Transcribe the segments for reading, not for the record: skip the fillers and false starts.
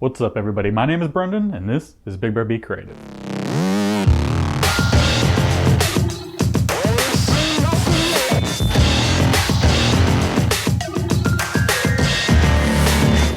What's up everybody, my name is Brendan and this is BigBearB Creative.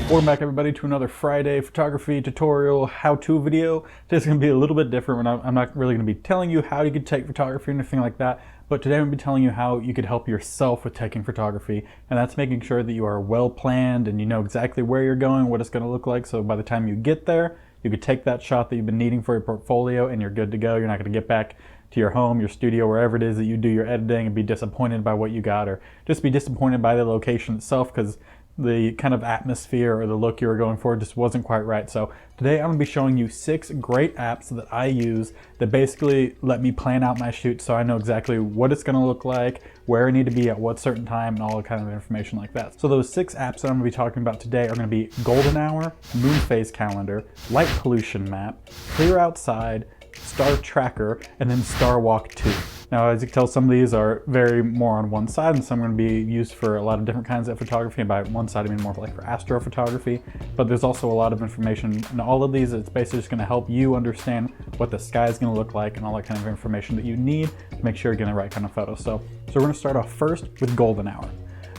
Welcome back everybody to another Friday photography tutorial how-to video. Today's going to be a little bit different. I'm not really going to be telling you how you could take photography or anything like that, but today I'm going to be telling you how you could help yourself with taking photography, and that's making sure that you are well planned and you know exactly where you're going, what it's going to look like, so by the time you get there, you could take that shot that you've been needing for your portfolio and you're good to go. You're not going to get back to your home, your studio, wherever it is that you do your editing and be disappointed by what you got, or just be disappointed by the location itself because the kind of atmosphere or the look you were going for just wasn't quite right. So today I'm going to be showing you 6 great apps that I use that basically let me plan out my shoot so I know exactly what it's going to look like, where I need to be at what certain time, and all the kind of information like that. So those 6 apps that I'm going to be talking about today are going to be Golden Hour, Moon Phase Calendar, Light Pollution Map, Clear Outside, Star Tracker, and then Star Walk 2. Now, as you can tell, some of these are very more on one side, and some are going to be used for a lot of different kinds of photography. And by one side, I mean more like for astrophotography. But there's also a lot of information in all of these. It's basically just going to help you understand what the sky is going to look like and all that kind of information that you need to make sure you're getting the right kind of photos. So we're going to start off first with Golden Hour.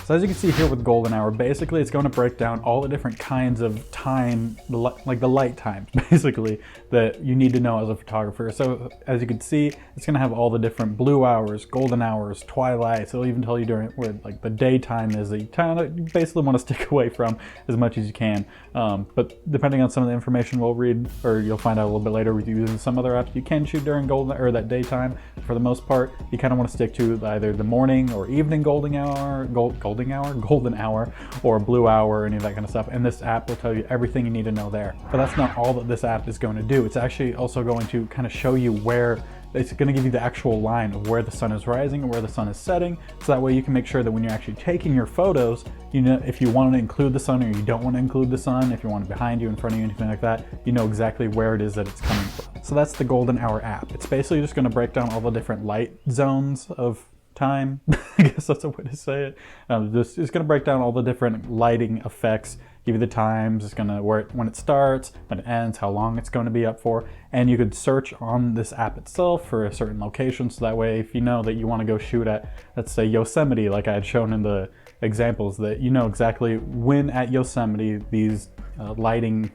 So as you can see here with Golden Hour, basically it's going to break down all the different kinds of time, like the light times, basically, that you need to know as a photographer. So as you can see, it's going to have all the different blue hours, golden hours, twilight. So it'll even tell you during where like the daytime is that you kind of basically want to stick away from as much as you can. But depending on some of the information we'll read, or you'll find out a little bit later with using some other apps, you can shoot during golden or that daytime. For the most part, you kind of want to stick to either the morning or evening golden hour, golden hour, or blue hour, or any of that kind of stuff. And this app will tell you everything you need to know there. But that's not all that this app is going to do. It's actually also going to kind of show you where it's going to give you the actual line of where the sun is rising and where the sun is setting, so that way you can make sure that when you're actually taking your photos, you know if you want to include the sun or you don't want to include the sun, if you want it behind you, in front of you, anything like that, you know exactly where it is that it's coming from. So that's the Golden Hour app. It's basically just going to break down all the different light zones of time. I guess that's a way to say it. It's going to break down all the different lighting effects, give you the times, it's going to when it starts, when it ends, how long it's going to be up for, and you could search on this app itself for a certain location, so that way if you know that you want to go shoot at, let's say, Yosemite, like I had shown in the examples, that you know exactly when at Yosemite these lighting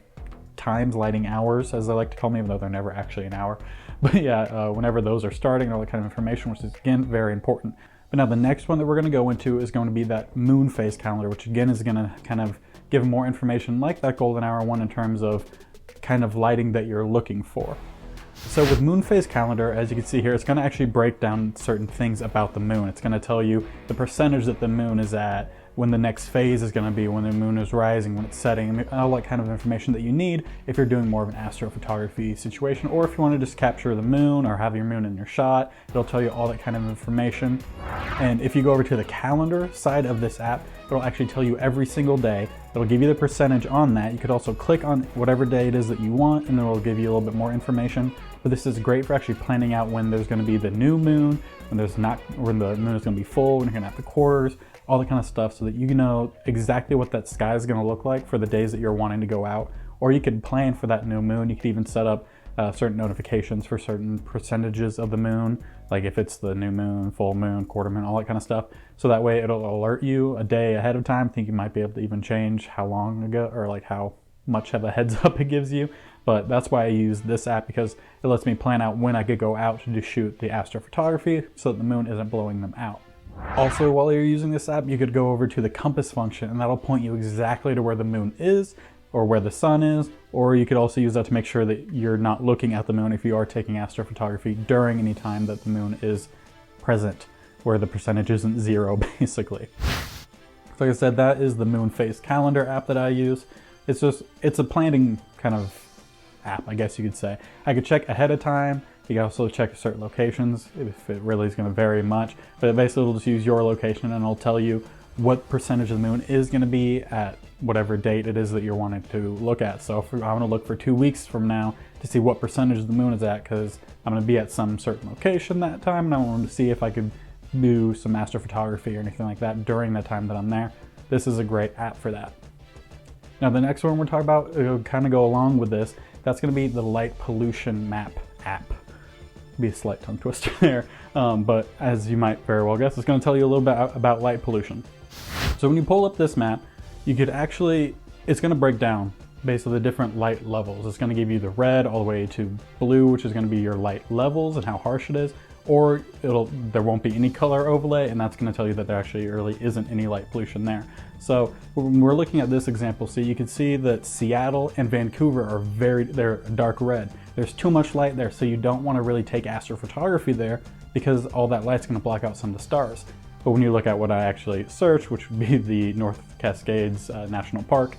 times, lighting hours, as they like to call them, even though they're never actually an hour. But yeah, whenever those are starting, all that kind of information, which is again very important. But now the next one that we're going to go into is going to be that moon phase calendar, which again is going to kind of give more information like that Golden Hour one in terms of kind of lighting that you're looking for. So with moon phase calendar, as you can see here, it's going to actually break down certain things about the moon. It's going to tell you the percentage that the moon is at, when the next phase is going to be, when the moon is rising, when it's setting, all that kind of information that you need if you're doing more of an astrophotography situation, or if you want to just capture the moon or have your moon in your shot, it'll tell you all that kind of information. And if you go over to the calendar side of this app, it'll actually tell you every single day. It'll give you the percentage on that. You could also click on whatever day it is that you want, and then it'll give you a little bit more information. But this is great for actually planning out when there's going to be the new moon, when the moon is going to be full, when you're going to have the quarters, all that kind of stuff, so that you know exactly what that sky is going to look like for the days that you're wanting to go out. Or you could plan for that new moon. You could even set up certain notifications for certain percentages of the moon, like if it's the new moon, full moon, quarter moon, all that kind of stuff. So that way it'll alert you a day ahead of time. I think you might be able to even change how long ago, or like how much of a heads up it gives you. But that's why I use this app, because it lets me plan out when I could go out to shoot the astrophotography so that the moon isn't blowing them out. Also, while you're using this app, you could go over to the compass function, and that'll point you exactly to where the moon is or where the sun is. Or you could also use that to make sure that you're not looking at the moon if you are taking astrophotography during any time that the moon is present, where the percentage isn't 0, basically. So like I said, that is the moon phase calendar app that I use. It's a planning kind of app, I guess you could say. I could check ahead of time. You can also check certain locations if it really is going to vary much, but it basically will just use your location and it'll tell you what percentage of the moon is going to be at whatever date it is that you're wanting to look at. So if I want to look for 2 weeks from now to see what percentage of the moon is at, because I'm going to be at some certain location that time, and I wanted to see if I could do some astrophotography or anything like that during the time that I'm there, this is a great app for that. Now the next one we're talking about, it'll kind of go along with this. That's going to be the light pollution map app. Be a slight tongue twister there, but as you might very well guess, it's going to tell you a little bit about light pollution. So when you pull up this map, you could actually, it's going to break down basically the different light levels. It's going to give you the red all the way to blue, which is going to be your light levels and how harsh it is, or there won't be any color overlay, and that's going to tell you that there actually really isn't any light pollution there. So when we're looking at this example, so you can see that Seattle and Vancouver are they're dark red. There's too much light there, so you don't want to really take astrophotography there because all that light's going to block out some of the stars. But when you look at what I actually searched, which would be the North Cascades National Park,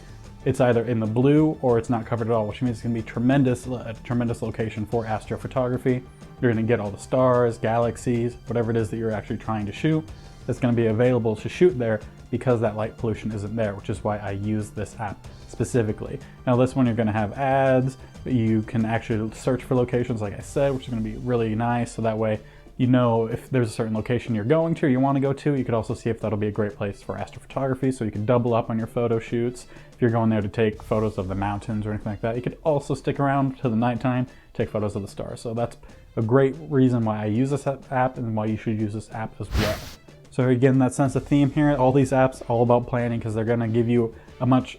it's either in the blue or it's not covered at all, which means it's going to be a tremendous location for astrophotography. You're going to get all the stars, galaxies, whatever it is that you're actually trying to shoot. That's going to be available to shoot there because that light pollution isn't there, which is why I use this app specifically. Now this one, you're going to have ads. You can actually search for locations, like I said, which is going to be really nice. So that way, you know, if there's a certain location you're going to, or you want to go to, you could also see if that'll be a great place for astrophotography. So you can double up on your photo shoots. If you're going there to take photos of the mountains or anything like that, you could also stick around to the nighttime, take photos of the stars. So that's a great reason why I use this app and why you should use this app as well. So again, that sense of theme here, all these apps all about planning because they're going to give you a much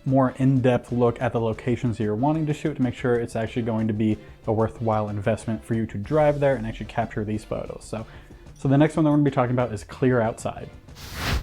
more in-depth look at the locations you're wanting to shoot to make sure it's actually going to be a worthwhile investment for you to drive there and actually capture these photos. So the next one that we're going to be talking about is Clear Outside.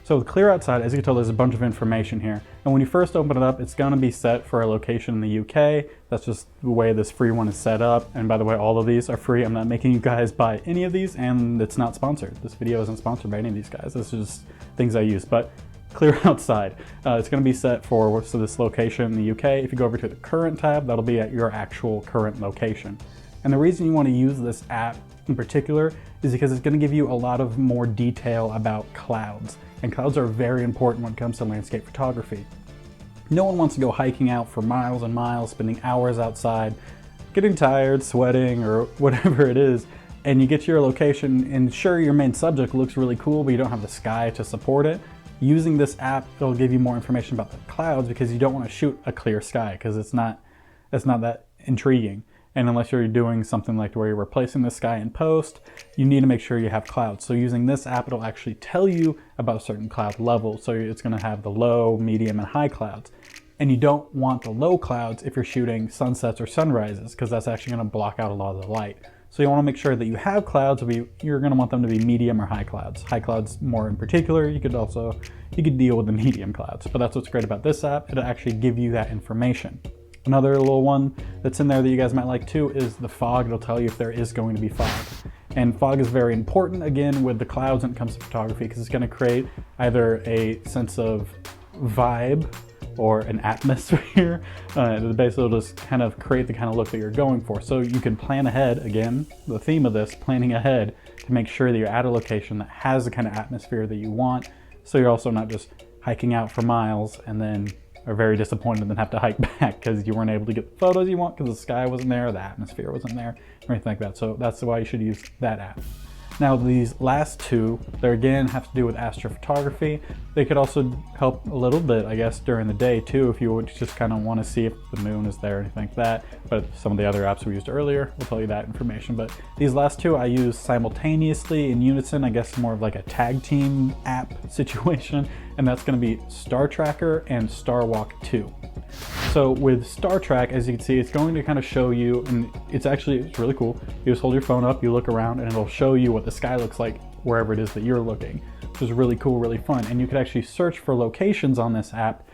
So with Clear Outside, as you can tell, there's a bunch of information here. And when you first open it up, it's going to be set for a location in the UK. That's just the way this free one is set up. And by the way, all of these are free. I'm not making you guys buy any of these, and it's not sponsored. This video isn't sponsored by any of these guys. This is just things I use. But Clear Outside, it's going to be set for this location in the UK. If you go over to the current tab, that'll be at your actual current location. And the reason you want to use this app in particular is because it's going to give you a lot of more detail about clouds. And clouds are very important when it comes to landscape photography. No one wants to go hiking out for miles and miles, spending hours outside, getting tired, sweating, or whatever it is, and you get to your location, and sure, your main subject looks really cool, but you don't have the sky to support it. Using this app, it'll give you more information about the clouds because you don't want to shoot a clear sky because it's not that intriguing. And unless you're doing something like where you're replacing the sky in post, you need to make sure you have clouds. So using this app, it'll actually tell you about certain cloud levels. So it's going to have the low, medium, and high clouds. And you don't want the low clouds if you're shooting sunsets or sunrises because that's actually going to block out a lot of the light. So you want to make sure that you have clouds, you're going to want them to be medium or high clouds. High clouds more in particular, you could deal with the medium clouds. But that's what's great about this app, it'll actually give you that information. Another little one that's in there that you guys might like too is the fog. It'll tell you if there is going to be fog. And fog is very important, again, with the clouds when it comes to photography because it's going to create either a sense of vibe or an atmosphere. Basically, it'll just kind of create the kind of look that you're going for. So you can plan ahead, again, the theme of this, planning ahead to make sure that you're at a location that has the kind of atmosphere that you want. So you're also not just hiking out for miles and then are very disappointed and then have to hike back because you weren't able to get the photos you want because the sky wasn't there, the atmosphere wasn't there, or anything like that. So that's why you should use that app. Now these last two, they again have to do with astrophotography. They could also help a little bit, I guess, during the day too, if you would just kind of want to see if the moon is there or anything like that. But some of the other apps we used earlier will tell you that information. But these last two I use simultaneously in unison, I guess more of like a tag team app situation. And that's going to be Star Tracker and Star Walk 2. So with Star Track, as you can see, it's going to kind of show you, and it's really cool. You just hold your phone up, you look around, and it'll show you what the sky looks like wherever it is that you're looking, which is really cool, really fun. And you could actually search for locations on this app.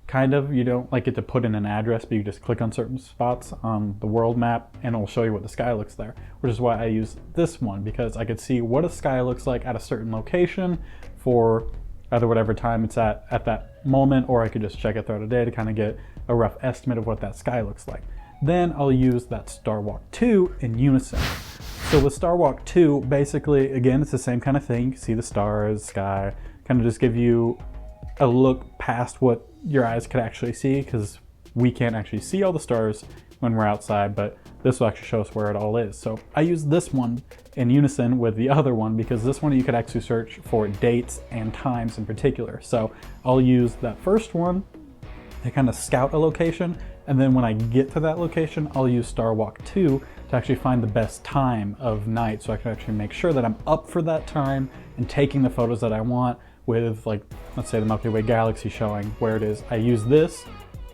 Kind of, you don't like get to put in an address, but you just click on certain spots on the world map and it'll show you what the sky looks there, which is why I use this one, because I could see what a sky looks like at a certain location for either whatever time it's at that moment, or I could just check it throughout the day to kind of get a rough estimate of what that sky looks like. Then I'll use that Star Walk 2 in unison. So with Star Walk 2, basically, again, it's the same kind of thing. You can see the stars, sky, kind of just give you a look past what your eyes could actually see, because we can't actually see all the stars when we're outside, but this will actually show us where it all is. So I use this one in unison with the other one because this one you could actually search for dates and times in particular. So I'll use that first one They kind of scout a location, and then when I get to that location, I'll use Star Walk 2 to actually find the best time of night, so I can actually make sure that I'm up for that time and taking the photos that I want with, like, let's say the Milky Way galaxy showing where it is. I use this,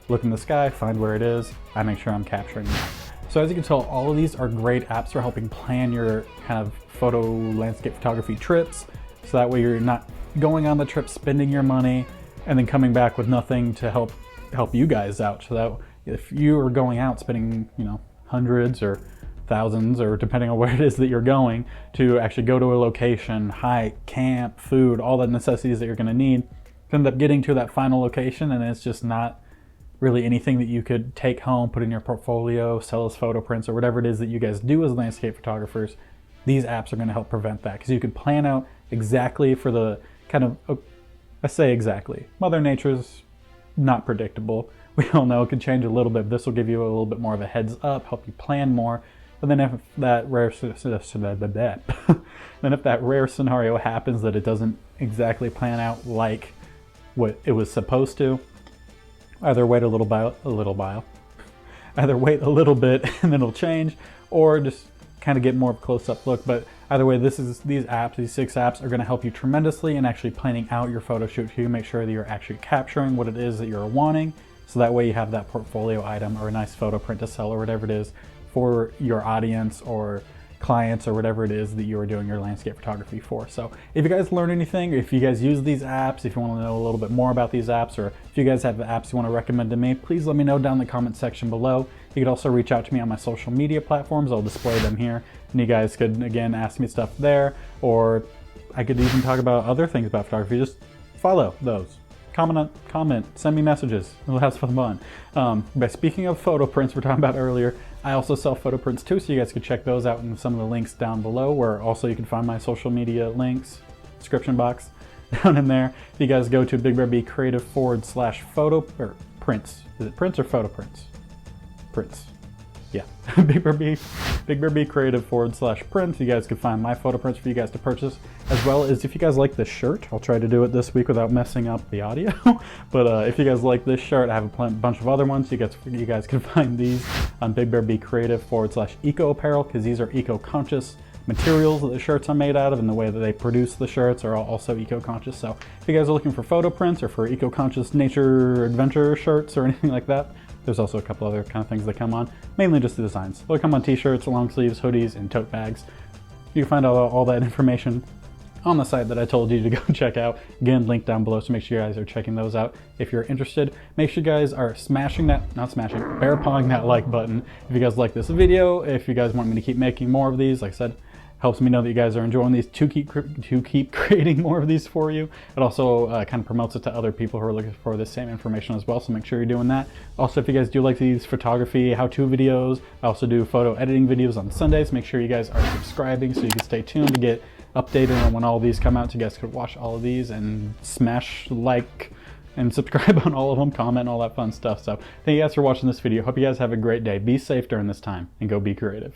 look in the sky, find where it is, I make sure I'm capturing that. So as you can tell, all of these are great apps for helping plan your kind of photo landscape photography trips, so that way you're not going on the trip, spending your money, and then coming back with nothing to help you guys out. So that if you are going out spending, you know, hundreds or thousands, or depending on where it is that you're going, to actually go to a location, hike, camp, food, all the necessities that you're going to need, end up getting to that final location and it's just not really anything that you could take home, put in your portfolio, sell as photo prints, or whatever it is that you guys do as landscape photographers. These apps are going to help prevent that, because you could plan out exactly for the kind of, I say exactly, Mother Nature's not predictable. We all know it could change a little bit. This will give you a little bit more of a heads up, help you plan more. But then if that rare scenario happens that it doesn't exactly plan out like what it was supposed to, either wait either wait a little bit and then it'll change, or just kind of get more of a close-up look. But either way, these 6 apps are going to help you tremendously in actually planning out your photo shoot for you. Make sure that you're actually capturing what it is that you're wanting, so that way you have that portfolio item or a nice photo print to sell, or whatever it is for your audience or clients, or whatever it is that you are doing your landscape photography for. So if you guys learn anything, or if you guys use these apps, if you want to know a little bit more about these apps, or if you guys have apps you want to recommend to me, please let me know down in the comment section below. You could also reach out to me on my social media platforms. I'll display them here, and you guys could, again, ask me stuff there, or I could even talk about other things about photography. Just follow those. Comment, send me messages. We'll have some fun. But speaking of photo prints we're talking about earlier, I also sell photo prints too, so you guys could check those out in some of the links down below, where also you can find my social media links, description box down in there. If you guys go to BigBearB Creative /photo or prints. Is it prints or photo prints? Prints. Yeah. BigBearB Creative /prints. You guys can find my photo prints for you guys to purchase, as well as if you guys like this shirt. I'll try to do it this week without messing up the audio. But if you guys like this shirt, I have a bunch of other ones. You guys can find these on BigBearB Creative /eco apparel, because these are eco-conscious materials that the shirts are made out of, and the way that they produce the shirts are also eco-conscious. So if you guys are looking for photo prints or for eco-conscious nature adventure shirts or anything like that, there's also a couple other kind of things that come on, mainly just the designs. They'll come on t-shirts, long sleeves, hoodies, and tote bags. You can find all that information on the site that I told you to go check out. Again, link down below, so make sure you guys are checking those out if you're interested. Make sure you guys are bear pawing that like button if you guys like this video. If you guys want me to keep making more of these, like I said, helps me know that you guys are enjoying these, to keep creating more of these for you. It also kind of promotes it to other people who are looking for the same information as well, so make sure you're doing that. Also, if you guys do like these photography how-to videos, I also do photo editing videos on Sundays. Make sure you guys are subscribing so you can stay tuned to get updated on when all these come out, so you guys could watch all of these and smash like and subscribe on all of them, comment, all that fun stuff. So thank you guys for watching this video. Hope you guys have a great day. Be safe during this time, and go be creative.